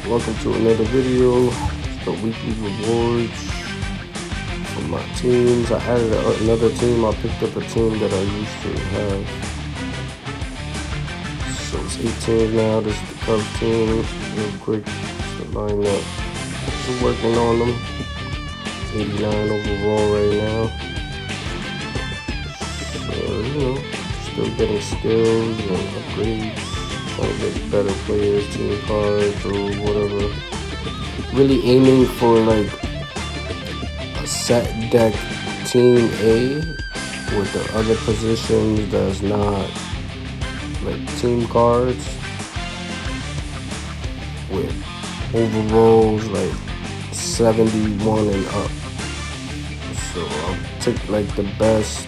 Welcome to another video. It's the weekly rewards for my teams. I added another team. I picked up a team that I used to have. So it's 8 teams now. This is the Cubs team. Real quick, just the lineup. Still working on them. 89 overall right now. So, still getting skills and upgrades. Trying to get better players, team cards, or whatever. Really aiming for like a set deck team A with the other positions that's not like team cards with overalls like 71 and up. So I'll take like the best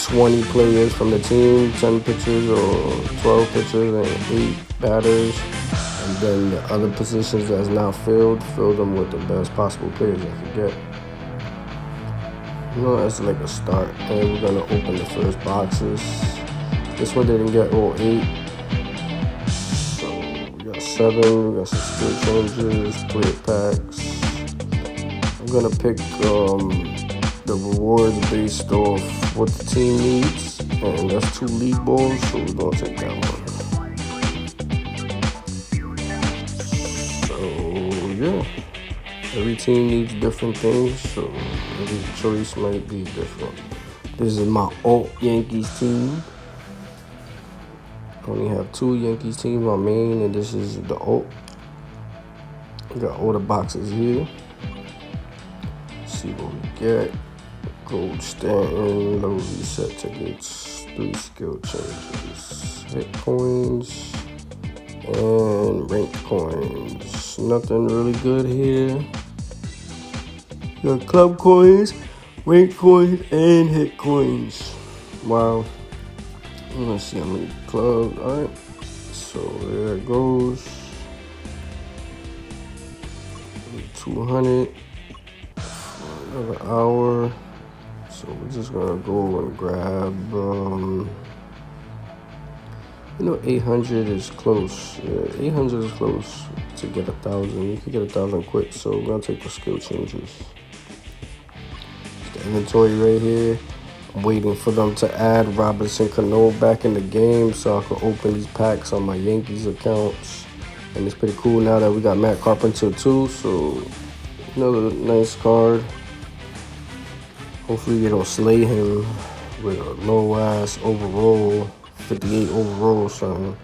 20 players from the team, 10 pitchers or 12 pitchers and 8 batters, and then the other positions that's not filled, fill them with the best possible players I could get. That's like a start. And we're gonna open the first boxes. This one didn't get all 8. So we got 7, we got some skill changes, player packs. I'm gonna pick the rewards based off what the team needs, and that's 2 league balls, so we're gonna take that one. So yeah, every team needs different things, so every choice might be different. This is my alt Yankees team. I only have 2 Yankees teams, my main, and this is the alt. We got all the boxes here. Let's see what we get. Gold Stanton, low reset tickets, 3 skill changes, hit coins, and ranked coins. Nothing really good here. Got club coins, ranked coins, and hit coins. Wow. Let's see how many clubs. Alright. So there it goes. 200 for another hour. So we're just gonna go and grab, 800 is close. Yeah, 800 is close to get 1,000. You can get 1,000 quick, so we're gonna take the skill changes. The inventory right here. I'm waiting for them to add Robinson Cano back in the game so I can open these packs on my Yankees accounts. And it's pretty cool now that we got Matt Carpenter too, so another nice card. Hopefully they don't slay him with a low-ass overall, 58 overall or something.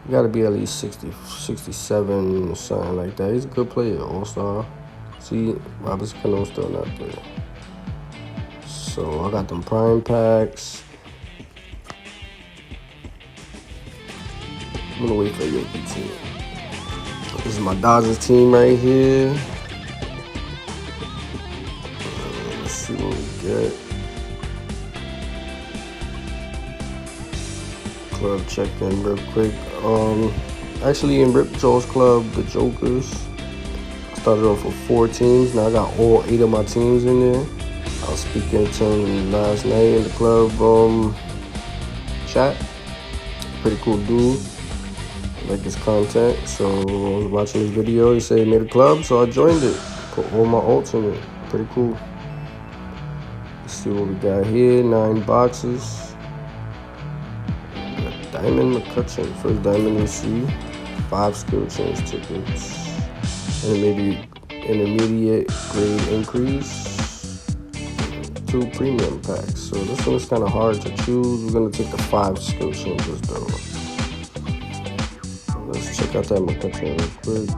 You gotta be at least 60, 67 or something like that. He's a good player, all-star. See, Robinson Cano still not there. So I got them prime packs. I'm gonna wait for a Yankee team. This is my Dodgers team right here. Let's see what we get. Club checked in real quick. Actually in Rip Joe's club, the Jokers, I started off with 4 teams. Now I got all 8 of my teams in there. I was speaking to him last night in the club chat. Pretty cool dude. I like his content. So I was watching his video. He said he made a club, so I joined it. Put all my alts in it. Pretty cool. Let's see what we got here. 9 boxes. Diamond McCutcheon. First diamond we see. 5 skill change tickets. And maybe intermediate grade increase. 2 premium packs. So this one is kind of hard to choose. We're gonna take the 5 skill changes though. So let's check out that McCutcheon real quick.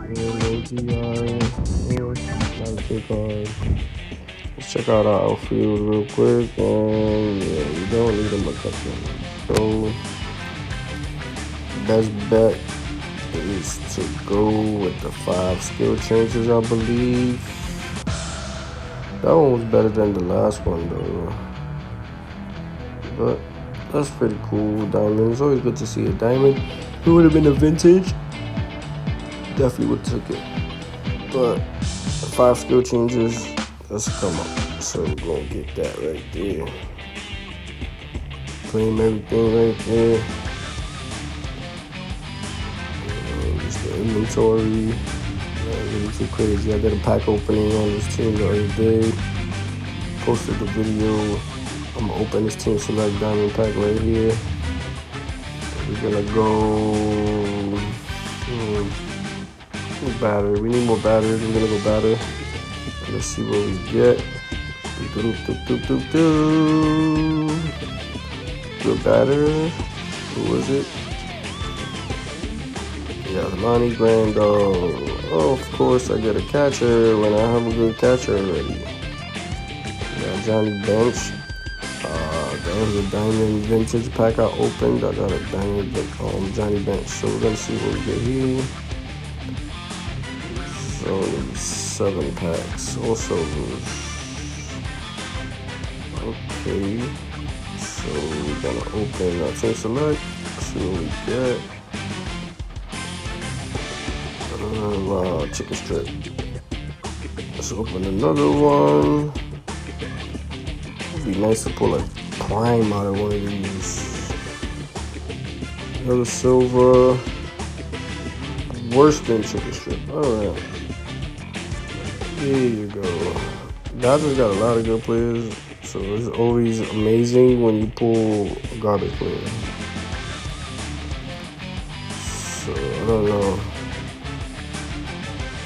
Let's check out our outfield real quick. And yeah, we don't need a McCutcheon. So best bet is to go with the 5 skill changes, I believe. That one was better than the last one though. But that's pretty cool. Diamond. It's always good to see a diamond. If it would have been a vintage, definitely would have took it. But 5 skill changes, let's come up. So we're gonna get that right there. Claim everything right there. inventory. Really too crazy. I did a pack opening on this team the other day. Posted the video. I'm gonna open this team select diamond pack right here. We're gonna go battery. We need more batteries. We're gonna go battery. Let's see what we get. Good batter. Who was it? Yeah, Lonnie Grando. Oh, of course I get a catcher when I have a good catcher already. Yeah, Johnny Bench. That was a diamond vintage pack I opened. I got a diamond Johnny Bench. So we're gonna see what we get here. So 7 packs. Also, okay. So we're gonna open our team select. See what we get. Chicken strip. Let's open another one. It'd be nice to pull a prime out of one of these. Another silver. Worse than chicken strip. Alright. Here you go. Dodgers got a lot of good players, so it's always amazing when you pull a garbage player. So I don't know.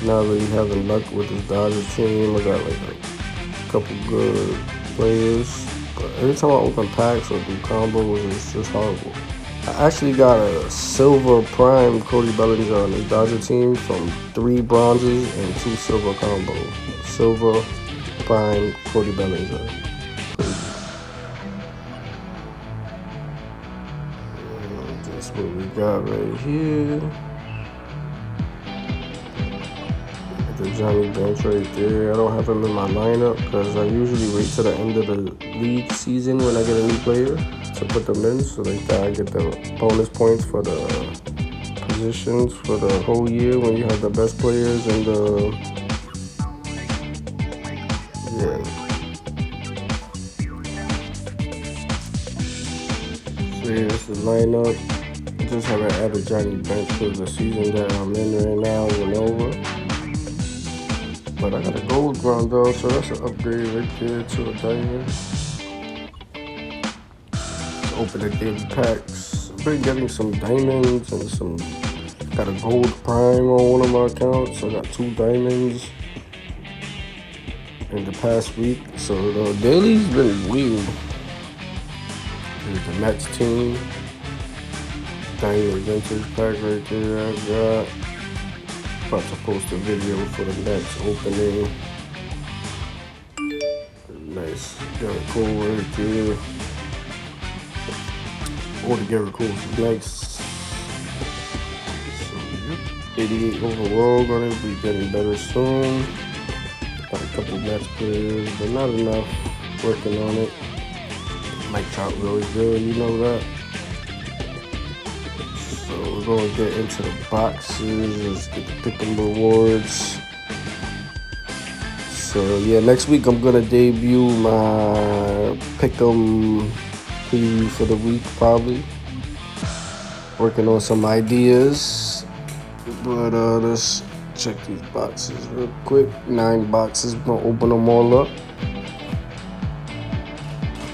Not really having luck with this Dodgers team. I got like a couple good players, but every time I open packs or do combos, it's just horrible. I actually got a silver prime Cody Bellinger on this Dodger team from 3 bronzes and 2 silver combos. Silver prime Cody Bellinger. That's what we got right here. The Johnny Bench right there. I don't have him in my lineup because I usually wait till the end of the league season when I get a new player to put them in, so like that I get the bonus points for the positions for the whole year when you have the best players and the So yeah, this is the lineup. I just haven't added Johnny Bench because the season that I'm in right now isn't over. But I got a gold Rondo, so that's an upgrade right there to a diamond. Let's open the daily packs. I've been getting some diamonds and some. Got a gold prime on one of my accounts. I got 2 diamonds in the past week. So the daily's been weird. Here's the Mets team. Diamond vintage pack right there I got. About to post a video for the Mets opening. Nice. Garrett Cole right there. All the Garrett Cole's is nice. So, 88 overall. Gonna be getting better soon. Got a couple Mets players, but not enough. Working on it. Mike Trout really good, you know that. So we're going to get into the boxes. Let's get the pick'em rewards. So yeah, next week I'm going to debut my pick'em preview for the week probably. Working on some ideas. But let's check these boxes real quick. 9 boxes. We're going to open them all up.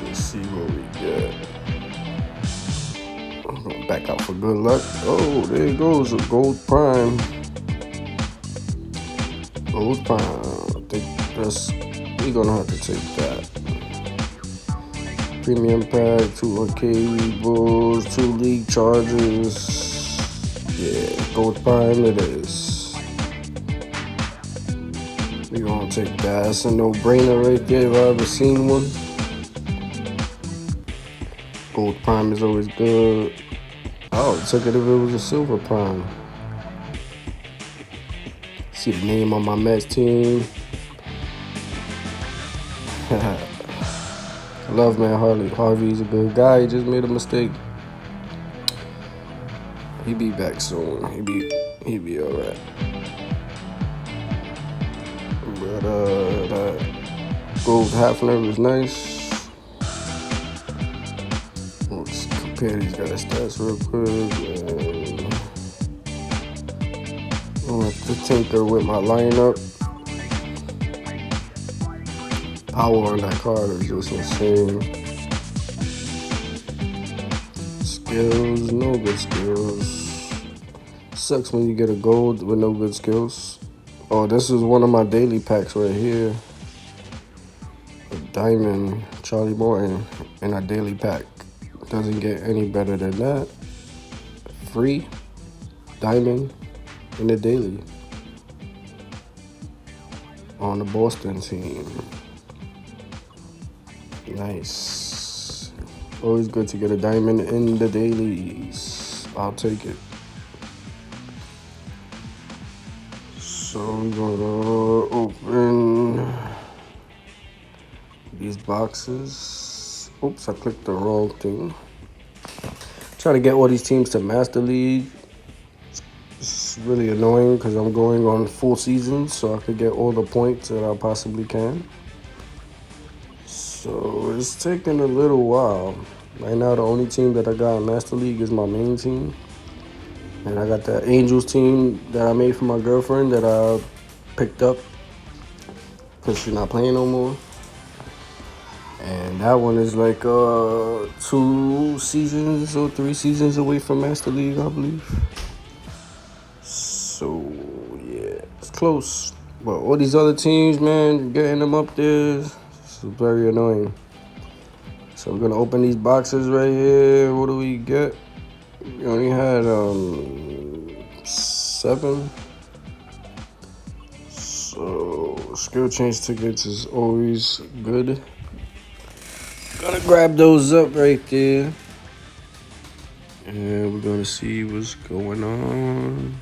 Let's see what we get. Back out for good luck. Oh, there it goes, a gold prime. Gold prime. I think we're gonna have to take that. Premium pack, 2 arcade bulls, 2 league charges. Yeah, gold prime it is. We're gonna take that. That's a no-brainer right there if I've ever seen one. Gold prime is always good. Oh, took it if it was a silver prime. See the name on my Mets team. I love man Harley. Harvey's a good guy. He just made a mistake. He'll be back soon. He'll be alright. But that gold Hafner was nice. Let's compare these guys' stats real quick. I'm going to tinker with my lineup. Power on that card is just insane. Skills, no good skills. Sucks when you get a gold with no good skills. Oh, this is one of my daily packs right here. A diamond, Charlie Morton, in a daily pack. Doesn't get any better than that. Free diamond in the daily on the Boston team. Nice. Always good to get a diamond in the dailies. I'll take it. So we're gonna open these boxes. Oops, I clicked the wrong thing. Trying to get all these teams to Master League. It's really annoying because I'm going on full season, so I could get all the points that I possibly can. So it's taking a little while. Right now, the only team that I got in Master League is my main team. And I got that Angels team that I made for my girlfriend that I picked up because she's not playing no more. And that one is like 2 seasons or 3 seasons away from Master League, I believe. So, yeah, it's close. But all these other teams, man, getting them up there is very annoying. So we're going to open these boxes right here. What do we get? We only had 7. So skill change tickets is always good. Gonna grab those up right there. And we're gonna see what's going on.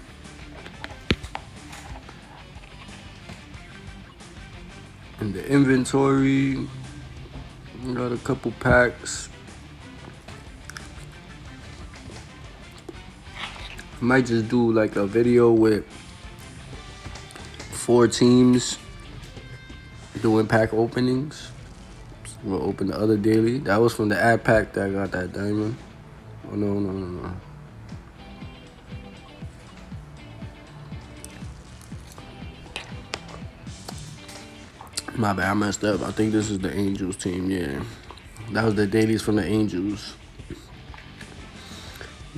In the inventory, we got a couple packs. Might just do like a video with 4 teams doing pack openings. We'll open the other daily. That was from the ad pack that I got that diamond. Oh, no. My bad, I messed up. I think this is the Angels team, yeah. That was the dailies from the Angels.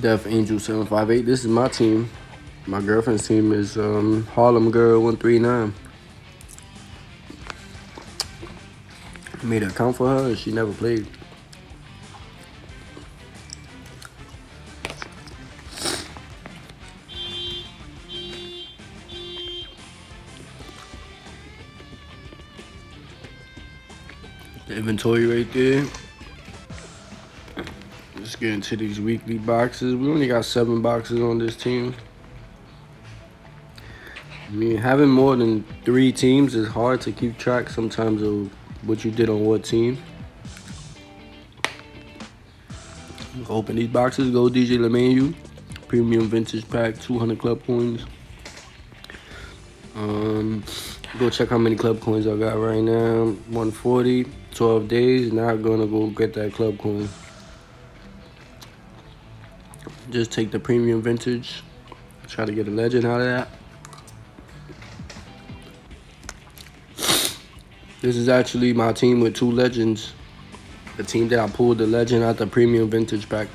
Def Angel 758. This is my team. My girlfriend's team is Harlem Girl 139. I made an account for her and she never played. The inventory right there. Let's get into these weekly boxes. We only got 7 boxes on this team. I mean, having more than 3 teams is hard to keep track sometimes of what you did on what team. Open these boxes. Go DJ LeMayu. Premium Vintage Pack, 200 club coins. Go check how many club coins I got right now. 140, 12 days. Now I'm gonna go get that club coin. Just take the premium vintage. Try to get a legend out of that. This is actually my team with 2 legends. The team that I pulled the legend out the premium vintage pack.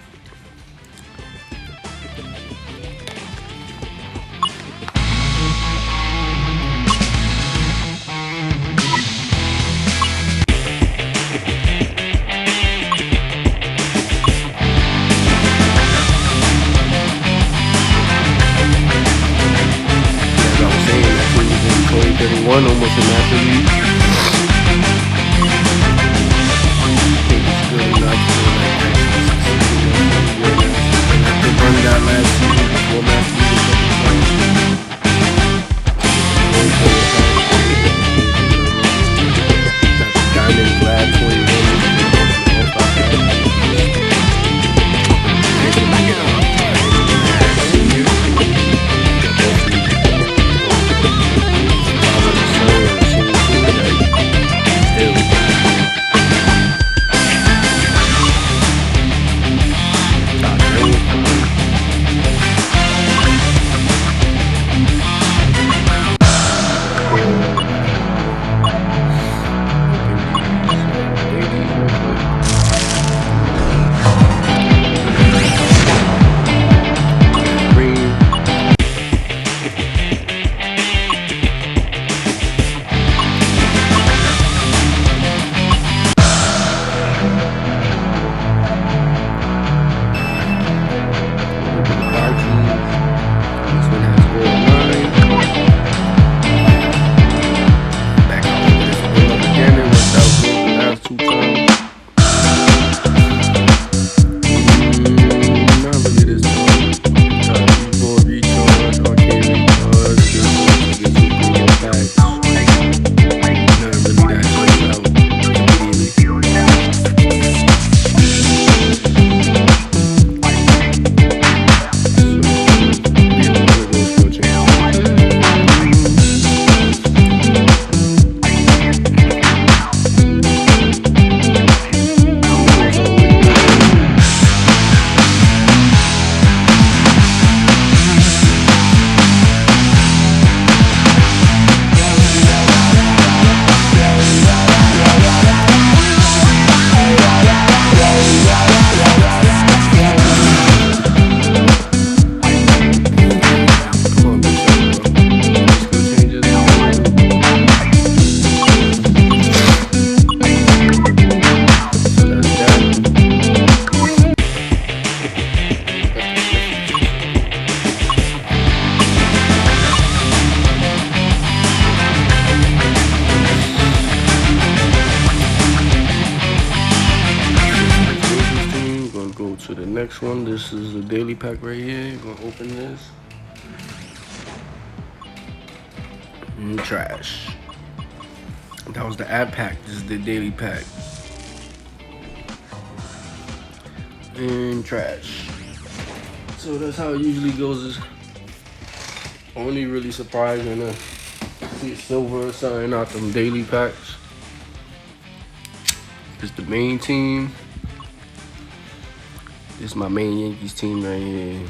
Almost in Master League. It's good enough to run that last season before Master League. Got the Diamond Glad 21. next one. This is the daily pack right here. You're gonna open this. Trash. That was the ad pack. This is the daily pack. And trash. So that's how it usually goes. Only really surprised when I see silver or something out them daily packs. It's the main team. This is my main Yankees team right here.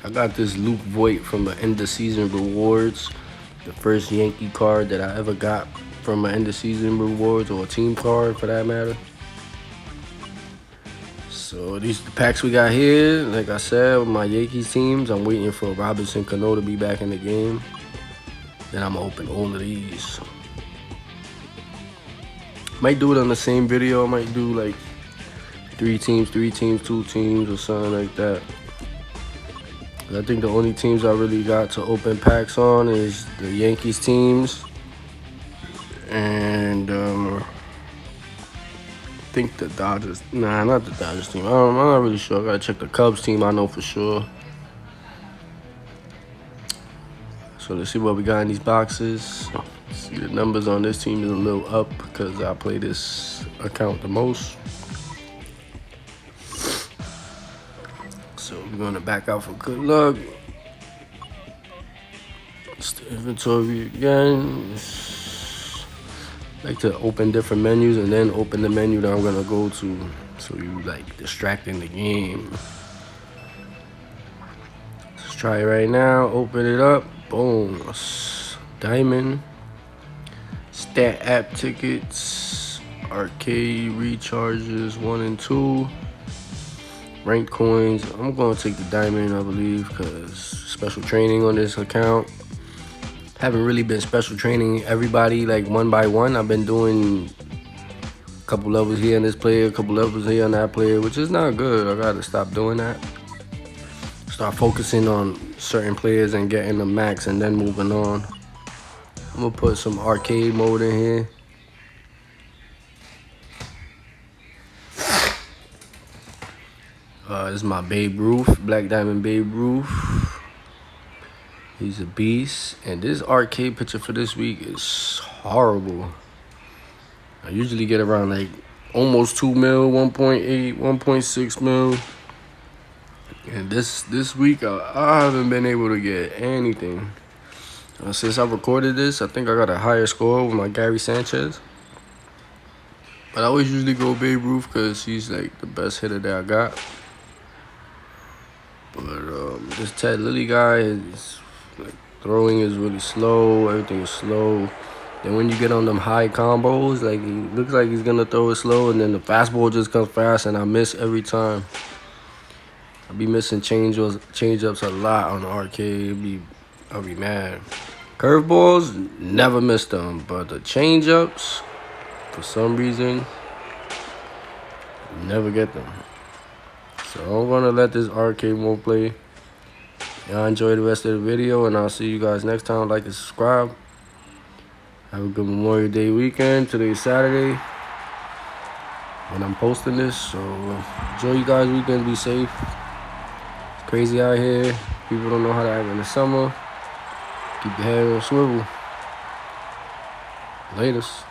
I got this Luke Voigt from the end of season rewards. The first Yankee card that I ever got from my end of season rewards, or a team card for that matter. So these are the packs we got here. Like I said, with my Yankees teams, I'm waiting for Robinson Cano to be back in the game. Then I'm gonna open all of these. Might do it on the same video. I might do like 3 teams, 2 teams, or something like that. I think the only teams I really got to open packs on is the Yankees teams, and I think the Dodgers. Nah, not the Dodgers team. I'm not really sure. I gotta check the Cubs team. I know for sure. So let's see what we got in these boxes. See, the numbers on this team is a little up because I play this account the most. So we're gonna back out for good luck. It's the inventory again. Like to open different menus and then open the menu that I'm gonna go to, so you like distracting the game. Let's try it right now. Open it up. Boom. Diamond. Stat app tickets. Arcade recharges 1 and 2. Ranked coins. I'm gonna take the diamond, I believe, because special training on this account. Haven't really been special training everybody like one by one. I've been doing a couple levels here on this player, a couple levels here on that player, which is not good. I gotta stop doing that. Start focusing on certain players and getting the max and then moving on. I'm gonna put some arcade mode in here. This is my Babe Ruth, Black Diamond Babe Ruth. He's a beast. And this arcade picture for this week is horrible. I usually get around like almost 2 mil, 1.8, 1.6 mil. And this week, I haven't been able to get anything. Since I recorded this, I think I got a higher score with my Gary Sanchez. But I always usually go Babe Ruth because he's like the best hitter that I got. But this Ted Lilly guy, is like, throwing is really slow. Everything is slow. Then when you get on them high combos, like he looks like he's gonna throw it slow, and then the fastball just comes fast, and I miss every time. I be missing change-ups a lot on the arcade. I'll be mad. Curveballs, never miss them, but the change-ups, for some reason, never get them. So I'm gonna let this arcade mode play. Y'all enjoy the rest of the video, and I'll see you guys next time. Like and subscribe. Have a good Memorial Day weekend. Today's Saturday when I'm posting this, so enjoy you guys' weekend. Be safe. It's crazy out here. People don't know how to act in the summer. Keep your head on a swivel. Latest.